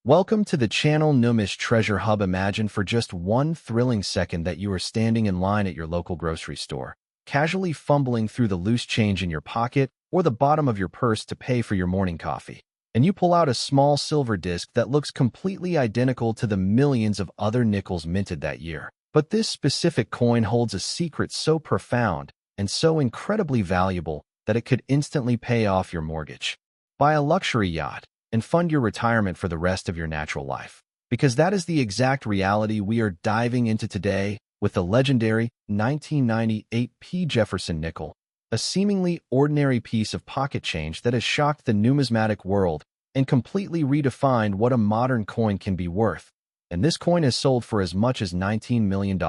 Welcome to the channel NUMIS Treasure Hub. Imagine for just one thrilling second that you are standing in line at your local grocery store, casually fumbling through the loose change in your pocket or the bottom of your purse to pay for your morning coffee. And you pull out a small silver disc that looks completely identical to the millions of other nickels minted that year. But this specific coin holds a secret so profound and so incredibly valuable that it could instantly pay off your mortgage, buy a luxury yacht, and fund your retirement for the rest of your natural life. Because that is the exact reality we are diving into today with the legendary 1998 P. Jefferson nickel, a seemingly ordinary piece of pocket change that has shocked the numismatic world and completely redefined what a modern coin can be worth. And this coin has sold for as much as $19 million.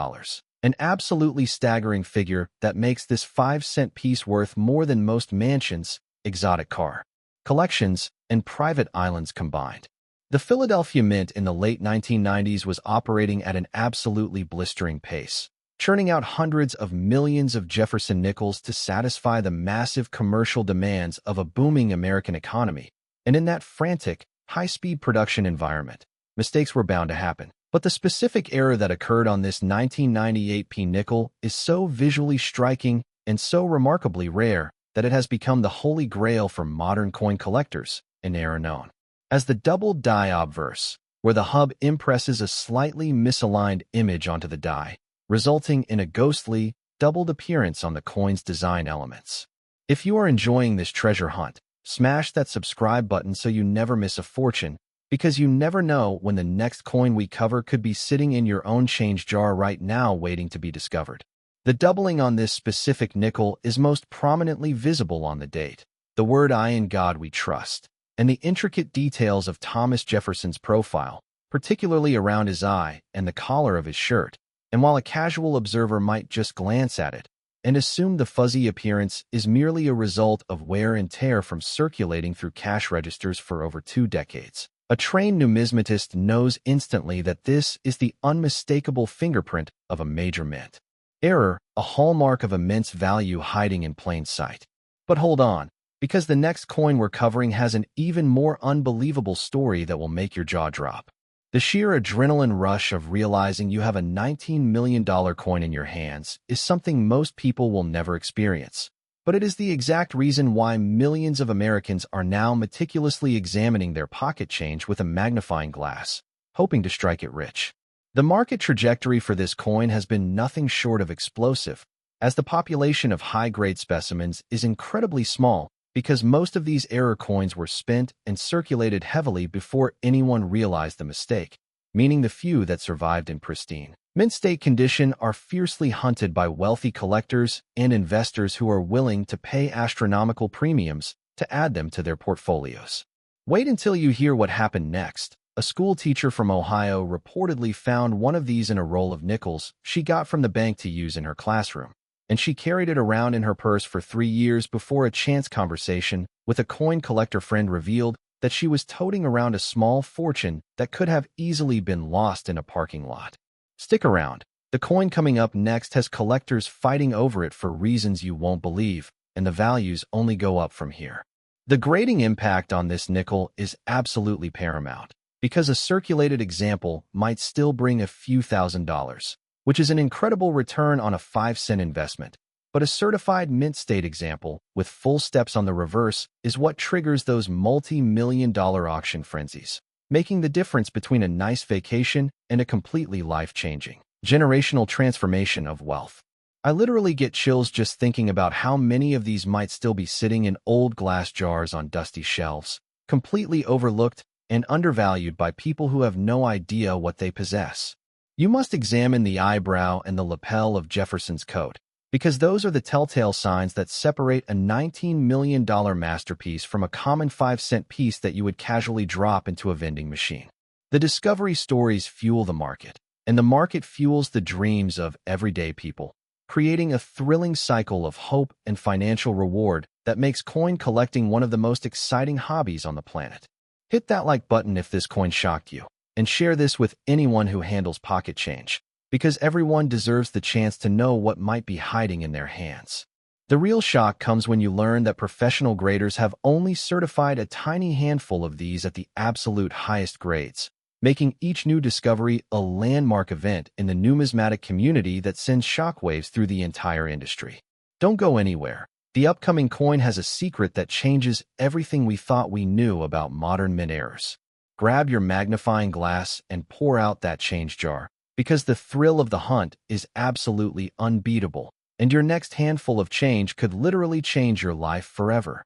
An absolutely staggering figure that makes this 5-cent piece worth more than most mansions, exotic car collections, and private islands combined. The Philadelphia Mint in the late 1990s was operating at an absolutely blistering pace, churning out hundreds of millions of Jefferson nickels to satisfy the massive commercial demands of a booming American economy. And in that frantic, high-speed production environment, mistakes were bound to happen. But the specific error that occurred on this 1998 P nickel is so visually striking and so remarkably rare that it has become the holy grail for modern coin collectors, an error known as the double die obverse, where the hub impresses a slightly misaligned image onto the die, resulting in a ghostly, doubled appearance on the coin's design elements. If you are enjoying this treasure hunt, smash that subscribe button so you never miss a fortune, because you never know when the next coin we cover could be sitting in your own change jar right now waiting to be discovered. The doubling on this specific nickel is most prominently visible on the date, the word "I in God we trust," and the intricate details of Thomas Jefferson's profile, particularly around his eye and the collar of his shirt. And while a casual observer might just glance at it and assume the fuzzy appearance is merely a result of wear and tear from circulating through cash registers for over 2 decades, a trained numismatist knows instantly that this is the unmistakable fingerprint of a major mint. Error, a hallmark of immense value hiding in plain sight. But hold on, because the next coin we're covering has an even more unbelievable story that will make your jaw drop. The sheer adrenaline rush of realizing you have a $19 million coin in your hands is something most people will never experience. But it is the exact reason why millions of Americans are now meticulously examining their pocket change with a magnifying glass, hoping to strike it rich. The market trajectory for this coin has been nothing short of explosive, as the population of high-grade specimens is incredibly small because most of these error coins were spent and circulated heavily before anyone realized the mistake, meaning the few that survived in pristine mint state condition are fiercely hunted by wealthy collectors and investors who are willing to pay astronomical premiums to add them to their portfolios. Wait until you hear what happened next. A school teacher from Ohio reportedly found one of these in a roll of nickels she got from the bank to use in her classroom, and she carried it around in her purse for 3 years before a chance conversation with a coin collector friend revealed that she was toting around a small fortune that could have easily been lost in a parking lot. Stick around. The coin coming up next has collectors fighting over it for reasons you won't believe, and the values only go up from here. The grading impact on this nickel is absolutely paramount, because a circulated example might still bring a few $1,000s, which is an incredible return on a 5-cent investment. But a certified mint state example, with full steps on the reverse, is what triggers those multi-million-dollar auction frenzies, making the difference between a nice vacation and a completely life-changing, generational transformation of wealth. I literally get chills just thinking about how many of these might still be sitting in old glass jars on dusty shelves, completely overlooked and undervalued by people who have no idea what they possess. You must examine the eyebrow and the lapel of Jefferson's coat, because those are the telltale signs that separate a $19 million masterpiece from a common 5-cent piece that you would casually drop into a vending machine. The discovery stories fuel the market, and the market fuels the dreams of everyday people, creating a thrilling cycle of hope and financial reward that makes coin collecting one of the most exciting hobbies on the planet. Hit that like button if this coin shocked you, and share this with anyone who handles pocket change, because everyone deserves the chance to know what might be hiding in their hands. The real shock comes when you learn that professional graders have only certified a tiny handful of these at the absolute highest grades, making each new discovery a landmark event in the numismatic community that sends shockwaves through the entire industry. Don't go anywhere. The upcoming coin has a secret that changes everything we thought we knew about modern mint errors. Grab your magnifying glass and pour out that change jar, because the thrill of the hunt is absolutely unbeatable, and your next handful of change could literally change your life forever.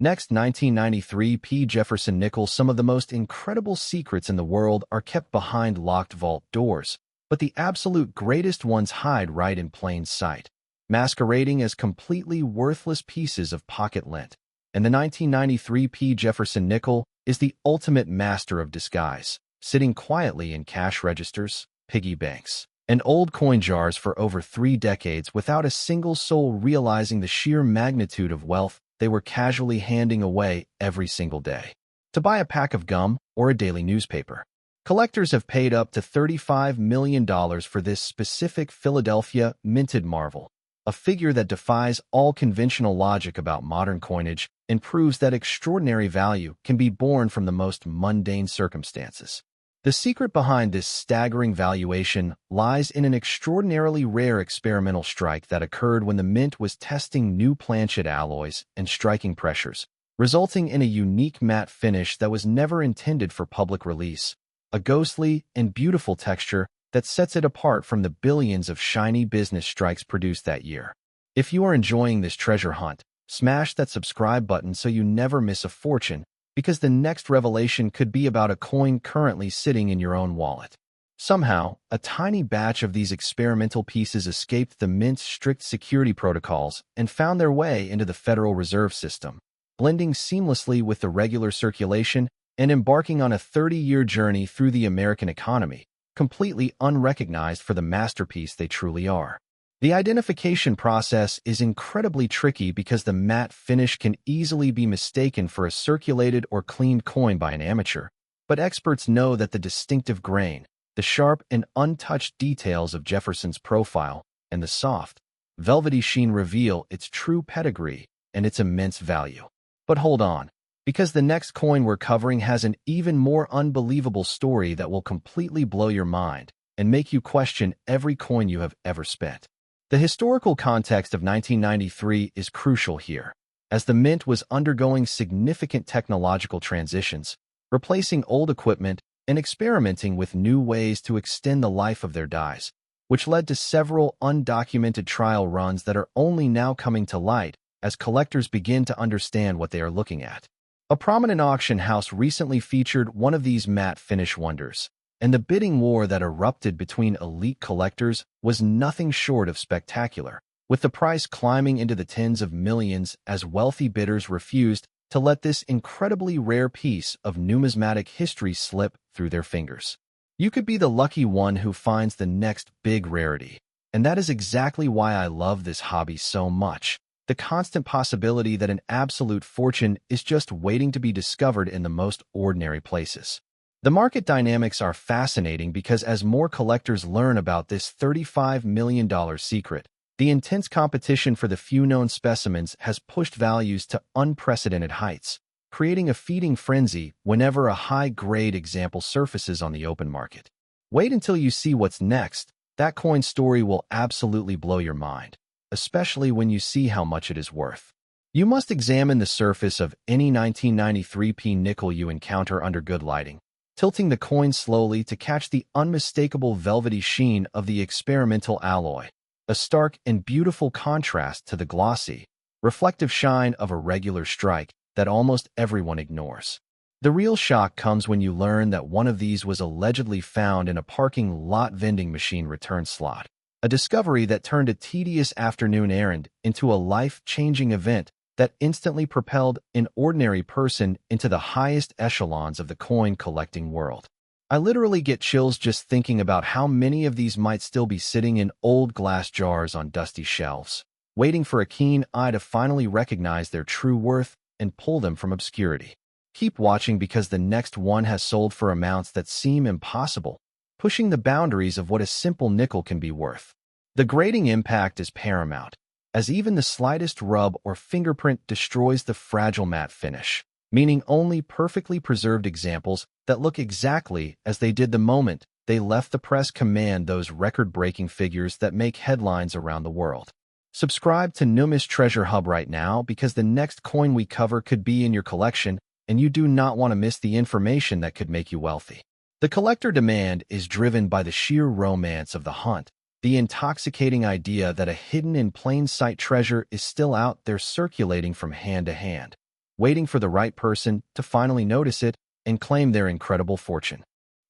Next, 1993 P. Jefferson nickel. Some of the most incredible secrets in the world are kept behind locked vault doors, but the absolute greatest ones hide right in plain sight, masquerading as completely worthless pieces of pocket lint. And the 1993 P. Jefferson nickel is the ultimate master of disguise, sitting quietly in cash registers, piggy banks, and old coin jars for over 3 decades without a single soul realizing the sheer magnitude of wealth they were casually handing away every single day to buy a pack of gum or a daily newspaper. Collectors have paid up to $35 million for this specific Philadelphia minted marvel, a figure that defies all conventional logic about modern coinage and proves that extraordinary value can be born from the most mundane circumstances. The secret behind this staggering valuation lies in an extraordinarily rare experimental strike that occurred when the mint was testing new planchet alloys and striking pressures, resulting in a unique matte finish that was never intended for public release, a ghostly and beautiful texture that sets it apart from the billions of shiny business strikes produced that year. If you are enjoying this treasure hunt, smash that subscribe button so you never miss a fortune, because the next revelation could be about a coin currently sitting in your own wallet. Somehow, a tiny batch of these experimental pieces escaped the mint's strict security protocols and found their way into the Federal Reserve System, blending seamlessly with the regular circulation and embarking on a 30-year journey through the American economy, completely unrecognized for the masterpiece they truly are. The identification process is incredibly tricky because the matte finish can easily be mistaken for a circulated or cleaned coin by an amateur, but experts know that the distinctive grain, the sharp and untouched details of Jefferson's profile, and the soft, velvety sheen reveal its true pedigree and its immense value. But hold on, because the next coin we're covering has an even more unbelievable story that will completely blow your mind and make you question every coin you have ever spent. The historical context of 1993 is crucial here, as the mint was undergoing significant technological transitions, replacing old equipment and experimenting with new ways to extend the life of their dies, which led to several undocumented trial runs that are only now coming to light as collectors begin to understand what they are looking at. A prominent auction house recently featured one of these matte finish wonders, and the bidding war that erupted between elite collectors was nothing short of spectacular, with the price climbing into the tens of millions as wealthy bidders refused to let this incredibly rare piece of numismatic history slip through their fingers. You could be the lucky one who finds the next big rarity, and that is exactly why I love this hobby so much. The constant possibility that an absolute fortune is just waiting to be discovered in the most ordinary places. The market dynamics are fascinating because as more collectors learn about this $35 million secret, the intense competition for the few known specimens has pushed values to unprecedented heights, creating a feeding frenzy whenever a high-grade example surfaces on the open market. Wait until you see what's next. That coin story will absolutely blow your mind, especially when you see how much it is worth. You must examine the surface of any 1993 P nickel you encounter under good lighting, tilting the coin slowly to catch the unmistakable velvety sheen of the experimental alloy, a stark and beautiful contrast to the glossy, reflective shine of a regular strike that almost everyone ignores. The real shock comes when you learn that one of these was allegedly found in a parking lot vending machine return slot, a discovery that turned a tedious afternoon errand into a life-changing event that instantly propelled an ordinary person into the highest echelons of the coin collecting world. I literally get chills just thinking about how many of these might still be sitting in old glass jars on dusty shelves, waiting for a keen eye to finally recognize their true worth and pull them from obscurity. Keep watching because the next one has sold for amounts that seem impossible, pushing the boundaries of what a simple nickel can be worth. The grading impact is paramount, as even the slightest rub or fingerprint destroys the fragile matte finish, meaning only perfectly preserved examples that look exactly as they did the moment they left the press command those record-breaking figures that make headlines around the world. Subscribe to NUMIS Treasure Hub right now because the next coin we cover could be in your collection, and you do not want to miss the information that could make you wealthy. The collector demand is driven by the sheer romance of the hunt, the intoxicating idea that a hidden in plain sight treasure is still out there circulating from hand to hand, waiting for the right person to finally notice it and claim their incredible fortune.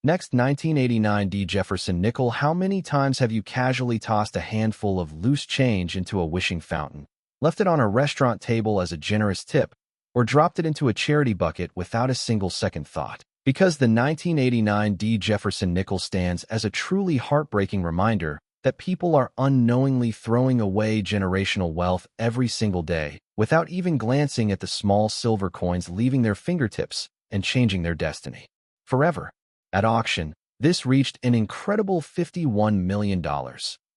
Next, 1989 D. Jefferson nickel. How many times have you casually tossed a handful of loose change into a wishing fountain, left it on a restaurant table as a generous tip, or dropped it into a charity bucket without a single second thought? Because the 1989 D. Jefferson nickel stands as a truly heartbreaking reminder that people are unknowingly throwing away generational wealth every single day without even glancing at the small silver coins leaving their fingertips and changing their destiny forever. At auction, this reached an incredible $51 million,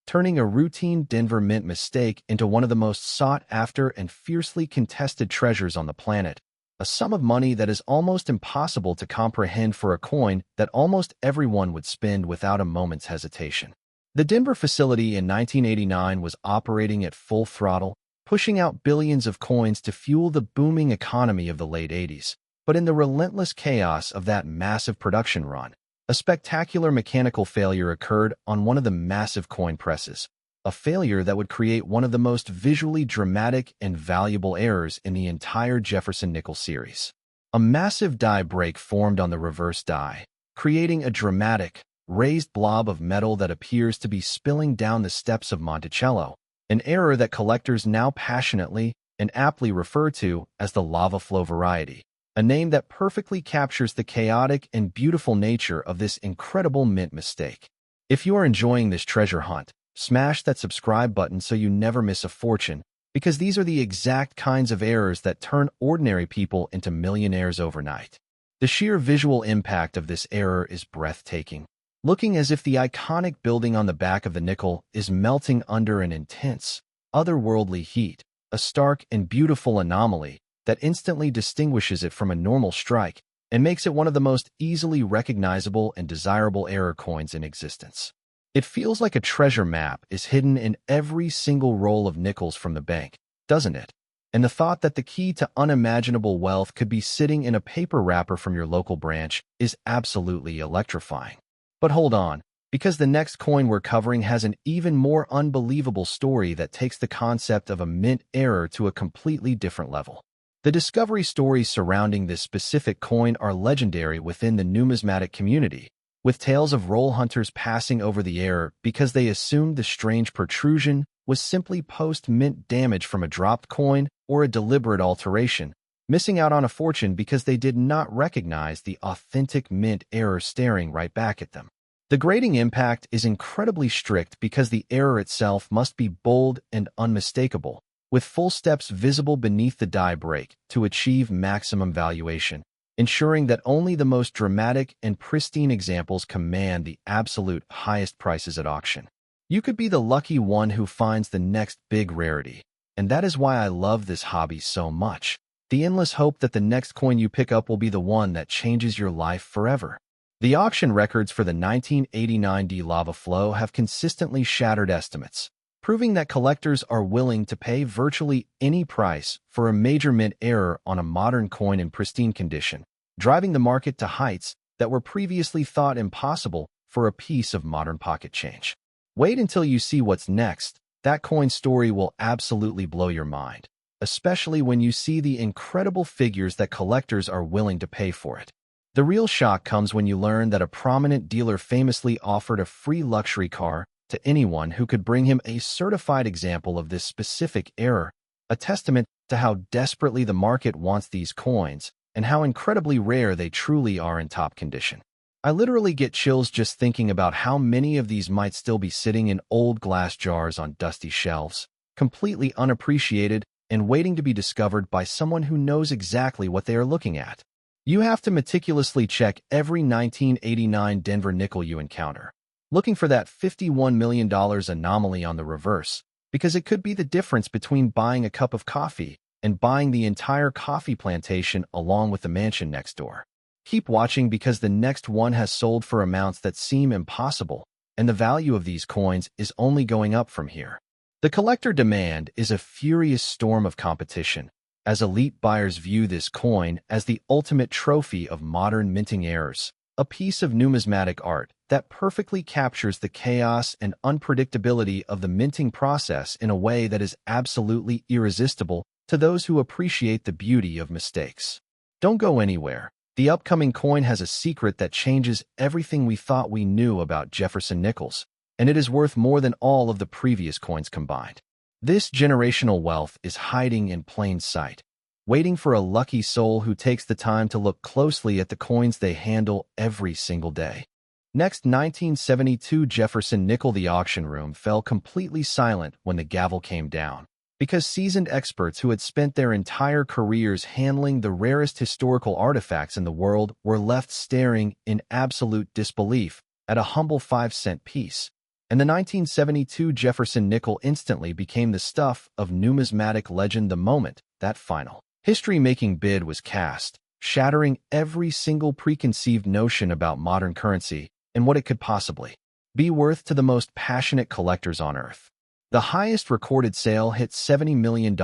turning a routine Denver Mint mistake into one of the most sought-after and fiercely contested treasures on the planet, a sum of money that is almost impossible to comprehend for a coin that almost everyone would spend without a moment's hesitation. The Denver facility in 1989 was operating at full throttle, pushing out billions of coins to fuel the booming economy of the late 80s. But in the relentless chaos of that massive production run, a spectacular mechanical failure occurred on one of the massive coin presses, a failure that would create one of the most visually dramatic and valuable errors in the entire Jefferson nickel series. A massive die break formed on the reverse die, creating a dramatic, raised blob of metal that appears to be spilling down the steps of Monticello, an error that collectors now passionately and aptly refer to as the lava flow variety, a name that perfectly captures the chaotic and beautiful nature of this incredible mint mistake. If you are enjoying this treasure hunt, smash that subscribe button so you never miss a fortune, because these are the exact kinds of errors that turn ordinary people into millionaires overnight. The sheer visual impact of this error is breathtaking, looking as if the iconic building on the back of the nickel is melting under an intense, otherworldly heat, a stark and beautiful anomaly that instantly distinguishes it from a normal strike and makes it one of the most easily recognizable and desirable error coins in existence. It feels like a treasure map is hidden in every single roll of nickels from the bank, doesn't it? And the thought that the key to unimaginable wealth could be sitting in a paper wrapper from your local branch is absolutely electrifying. But hold on, because the next coin we're covering has an even more unbelievable story that takes the concept of a mint error to a completely different level. The discovery stories surrounding this specific coin are legendary within the numismatic community, with tales of roll hunters passing over the error because they assumed the strange protrusion was simply post-mint damage from a dropped coin or a deliberate alteration, missing out on a fortune because they did not recognize the authentic mint error staring right back at them. The grading impact is incredibly strict because the error itself must be bold and unmistakable, with full steps visible beneath the die break to achieve maximum valuation, ensuring that only the most dramatic and pristine examples command the absolute highest prices at auction. You could be the lucky one who finds the next big rarity, and that is why I love this hobby so much. The endless hope that the next coin you pick up will be the one that changes your life forever. The auction records for the 1989 D Lava Flow have consistently shattered estimates, proving that collectors are willing to pay virtually any price for a major mint error on a modern coin in pristine condition, driving the market to heights that were previously thought impossible for a piece of modern pocket change. Wait until you see what's next. That coin story will absolutely blow your mind, especially when you see the incredible figures that collectors are willing to pay for it. The real shock comes when you learn that a prominent dealer famously offered a free luxury car to anyone who could bring him a certified example of this specific error, a testament to how desperately the market wants these coins and how incredibly rare they truly are in top condition. I literally get chills just thinking about how many of these might still be sitting in old glass jars on dusty shelves, completely unappreciated and waiting to be discovered by someone who knows exactly what they are looking at. You have to meticulously check every 1989 Denver nickel you encounter, looking for that $51 million anomaly on the reverse, because it could be the difference between buying a cup of coffee and buying the entire coffee plantation along with the mansion next door. Keep watching because the next one has sold for amounts that seem impossible, and the value of these coins is only going up from here. The collector demand is a furious storm of competition, as elite buyers view this coin as the ultimate trophy of modern minting errors, a piece of numismatic art that perfectly captures the chaos and unpredictability of the minting process in a way that is absolutely irresistible to those who appreciate the beauty of mistakes. Don't go anywhere. The upcoming coin has a secret that changes everything we thought we knew about Jefferson nickels, and it is worth more than all of the previous coins combined. This generational wealth is hiding in plain sight, waiting for a lucky soul who takes the time to look closely at the coins they handle every single day. Next, 1972 Jefferson nickel. The auction room fell completely silent when the gavel came down, because seasoned experts who had spent their entire careers handling the rarest historical artifacts in the world were left staring in absolute disbelief at a humble 5-cent piece. And the 1972 Jefferson nickel instantly became the stuff of numismatic legend the moment that final history-making bid was cast, shattering every single preconceived notion about modern currency and what it could possibly be worth to the most passionate collectors on Earth. The highest recorded sale hit $70 million,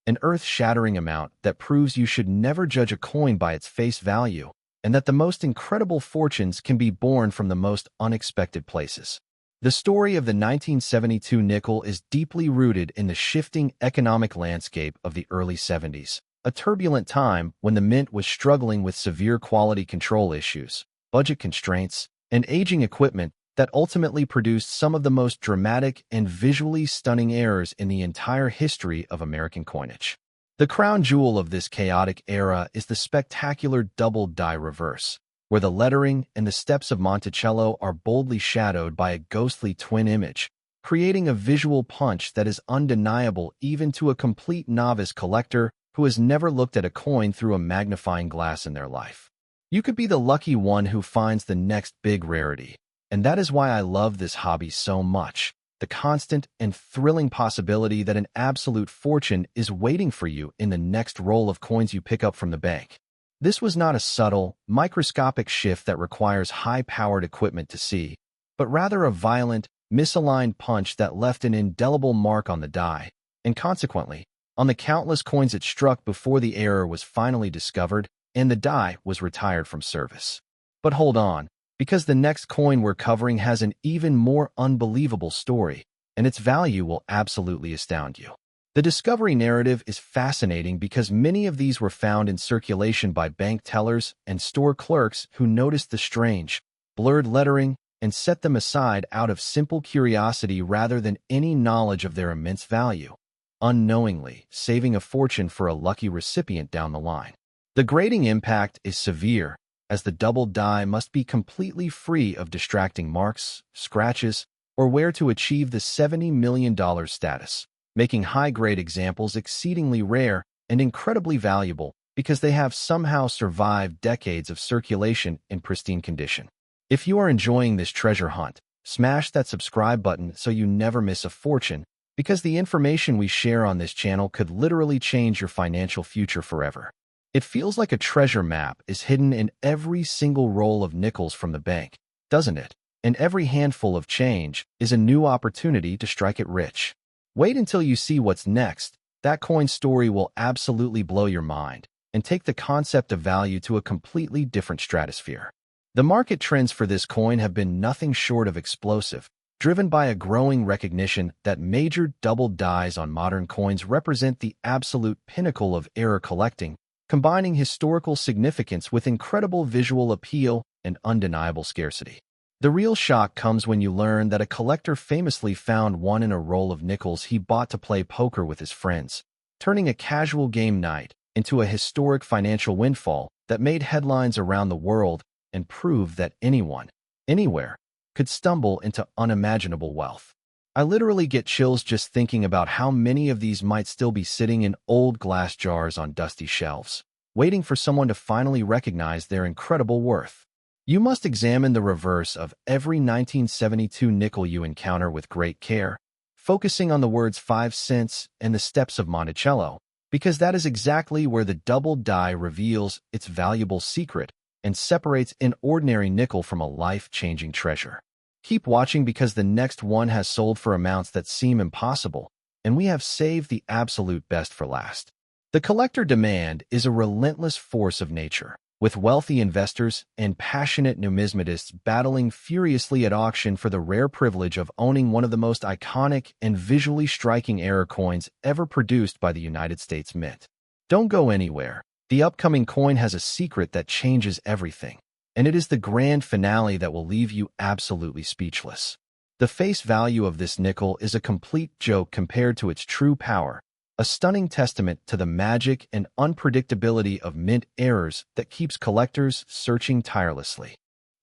an earth-shattering amount that proves you should never judge a coin by its face value, and that the most incredible fortunes can be born from the most unexpected places. The story of the 1972 nickel is deeply rooted in the shifting economic landscape of the early 70s, a turbulent time when the mint was struggling with severe quality control issues, budget constraints, and aging equipment that ultimately produced some of the most dramatic and visually stunning errors in the entire history of American coinage. The crown jewel of this chaotic era is the spectacular double die reverse, where the lettering and the steps of Monticello are boldly shadowed by a ghostly twin image, creating a visual punch that is undeniable even to a complete novice collector who has never looked at a coin through a magnifying glass in their life. You could be the lucky one who finds the next big rarity. And that is why I love this hobby so much, the constant and thrilling possibility that an absolute fortune is waiting for you in the next roll of coins you pick up from the bank. This was not a subtle, microscopic shift that requires high-powered equipment to see, but rather a violent, misaligned punch that left an indelible mark on the die, and consequently, on the countless coins it struck before the error was finally discovered and the die was retired from service. But hold on, because the next coin we're covering has an even more unbelievable story, and its value will absolutely astound you. The discovery narrative is fascinating because many of these were found in circulation by bank tellers and store clerks who noticed the strange, blurred lettering and set them aside out of simple curiosity rather than any knowledge of their immense value, unknowingly saving a fortune for a lucky recipient down the line. The grading impact is severe, as the double die must be completely free of distracting marks, scratches, or wear to achieve the $70 million status, making high-grade examples exceedingly rare and incredibly valuable because they have somehow survived decades of circulation in pristine condition. If you are enjoying this treasure hunt, smash that subscribe button so you never miss a fortune, because the information we share on this channel could literally change your financial future forever. It feels like a treasure map is hidden in every single roll of nickels from the bank, doesn't it? And every handful of change is a new opportunity to strike it rich. Wait until you see what's next. That coin story will absolutely blow your mind and take the concept of value to a completely different stratosphere. The market trends for this coin have been nothing short of explosive, driven by a growing recognition that major double dies on modern coins represent the absolute pinnacle of error collecting, combining historical significance with incredible visual appeal and undeniable scarcity. The real shock comes when you learn that a collector famously found one in a roll of nickels he bought to play poker with his friends, turning a casual game night into a historic financial windfall that made headlines around the world and proved that anyone, anywhere, could stumble into unimaginable wealth. I literally get chills just thinking about how many of these might still be sitting in old glass jars on dusty shelves, waiting for someone to finally recognize their incredible worth. You must examine the reverse of every 1972 nickel you encounter with great care, focusing on the words 5 cents and the steps of Monticello, because that is exactly where the double die reveals its valuable secret and separates an ordinary nickel from a life-changing treasure. Keep watching because the next one has sold for amounts that seem impossible, and we have saved the absolute best for last. The collector demand is a relentless force of nature, with wealthy investors and passionate numismatists battling furiously at auction for the rare privilege of owning one of the most iconic and visually striking era coins ever produced by the United States Mint. Don't go anywhere. The upcoming coin has a secret that changes everything, and it is the grand finale that will leave you absolutely speechless. The face value of this nickel is a complete joke compared to its true power, a stunning testament to the magic and unpredictability of mint errors that keeps collectors searching tirelessly.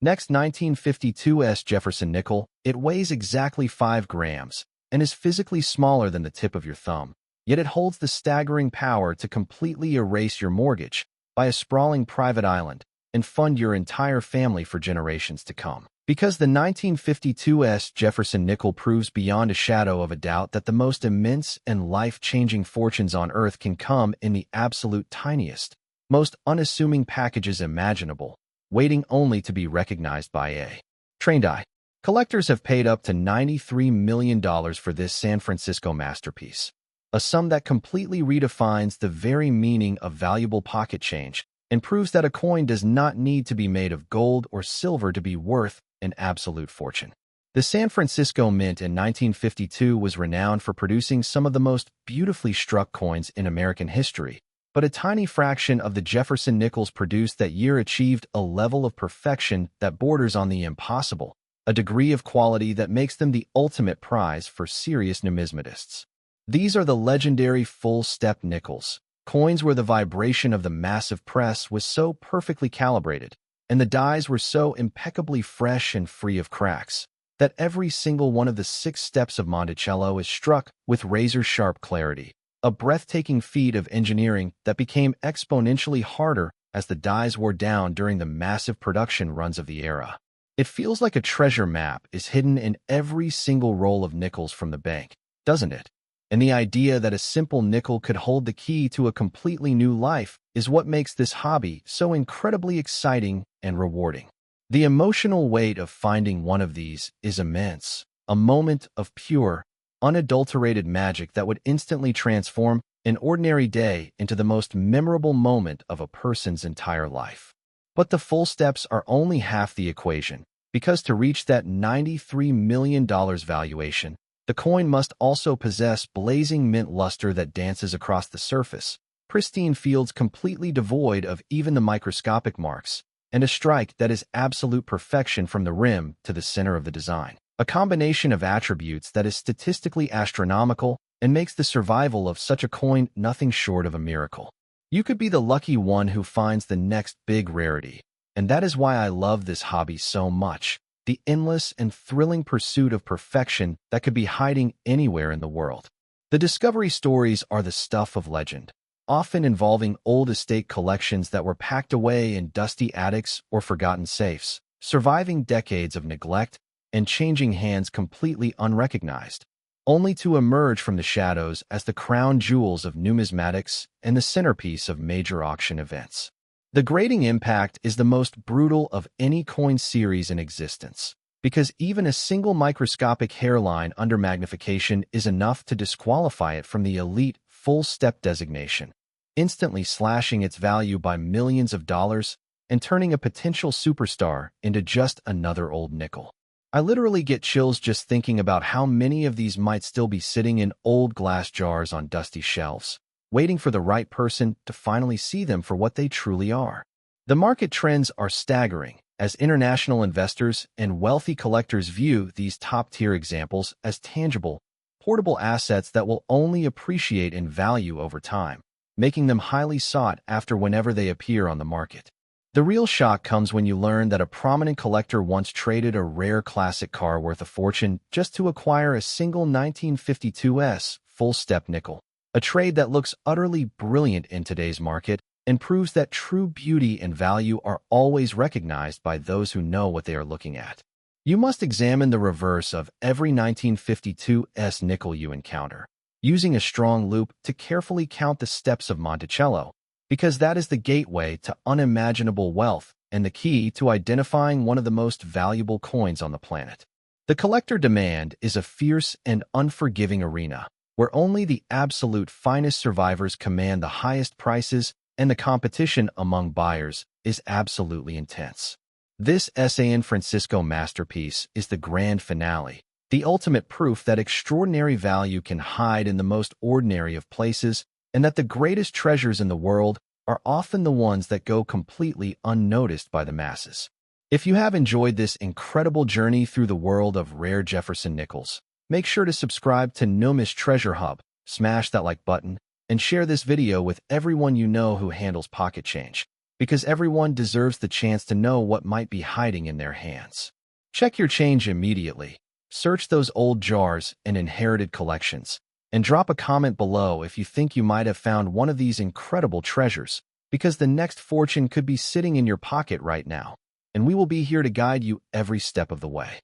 Next, 1952's Jefferson nickel. It weighs exactly 5 grams and is physically smaller than the tip of your thumb, yet it holds the staggering power to completely erase your mortgage, buy a sprawling private island, and fund your entire family for generations to come. Because the 1952's Jefferson nickel proves beyond a shadow of a doubt that the most immense and life-changing fortunes on Earth can come in the absolute tiniest, most unassuming packages imaginable, waiting only to be recognized by a trained eye. Collectors have paid up to $93 million for this San Francisco masterpiece, a sum that completely redefines the very meaning of valuable pocket change and proves that a coin does not need to be made of gold or silver to be worth an absolute fortune. The San Francisco Mint in 1952 was renowned for producing some of the most beautifully struck coins in American history, but a tiny fraction of the Jefferson nickels produced that year achieved a level of perfection that borders on the impossible, a degree of quality that makes them the ultimate prize for serious numismatists. These are the legendary full-step nickels, coins where the vibration of the massive press was so perfectly calibrated, and the dies were so impeccably fresh and free of cracks, that every single one of the 6 steps of Monticello is struck with razor-sharp clarity, a breathtaking feat of engineering that became exponentially harder as the dies wore down during the massive production runs of the era. It feels like a treasure map is hidden in every single roll of nickels from the bank, doesn't it? And the idea that a simple nickel could hold the key to a completely new life is what makes this hobby so incredibly exciting and rewarding. The emotional weight of finding one of these is immense, a moment of pure, unadulterated magic that would instantly transform an ordinary day into the most memorable moment of a person's entire life. But the full steps are only half the equation, because to reach that $93 million valuation, the coin must also possess blazing mint luster that dances across the surface, pristine fields completely devoid of even the microscopic marks, and a strike that is absolute perfection from the rim to the center of the design. A combination of attributes that is statistically astronomical and makes the survival of such a coin nothing short of a miracle. You could be the lucky one who finds the next big rarity, and that is why I love this hobby so much. The endless and thrilling pursuit of perfection that could be hiding anywhere in the world. The discovery stories are the stuff of legend, often involving old estate collections that were packed away in dusty attics or forgotten safes, surviving decades of neglect and changing hands completely unrecognized, only to emerge from the shadows as the crown jewels of numismatics and the centerpiece of major auction events. The grading impact is the most brutal of any coin series in existence, because even a single microscopic hairline under magnification is enough to disqualify it from the elite full-step designation, instantly slashing its value by millions of dollars and turning a potential superstar into just another old nickel. I literally get chills just thinking about how many of these might still be sitting in old glass jars on dusty shelves, waiting for the right person to finally see them for what they truly are. The market trends are staggering, as international investors and wealthy collectors view these top-tier examples as tangible, portable assets that will only appreciate in value over time, making them highly sought after whenever they appear on the market. The real shock comes when you learn that a prominent collector once traded a rare classic car worth a fortune just to acquire a single 1952's full-step nickel. A trade that looks utterly brilliant in today's market and proves that true beauty and value are always recognized by those who know what they are looking at. You must examine the reverse of every 1952's nickel you encounter, using a strong loupe to carefully count the steps of Monticello, because that is the gateway to unimaginable wealth and the key to identifying one of the most valuable coins on the planet. The collector demand is a fierce and unforgiving arena, where only the absolute finest survivors command the highest prices, and the competition among buyers is absolutely intense. This San Francisco masterpiece is the grand finale, the ultimate proof that extraordinary value can hide in the most ordinary of places, and that the greatest treasures in the world are often the ones that go completely unnoticed by the masses. If you have enjoyed this incredible journey through the world of rare Jefferson nickels, make sure to subscribe to NUMIS Treasure Hub, smash that like button, and share this video with everyone you know who handles pocket change, because everyone deserves the chance to know what might be hiding in their hands. Check your change immediately, search those old jars and inherited collections, and drop a comment below if you think you might have found one of these incredible treasures, because the next fortune could be sitting in your pocket right now, and we will be here to guide you every step of the way.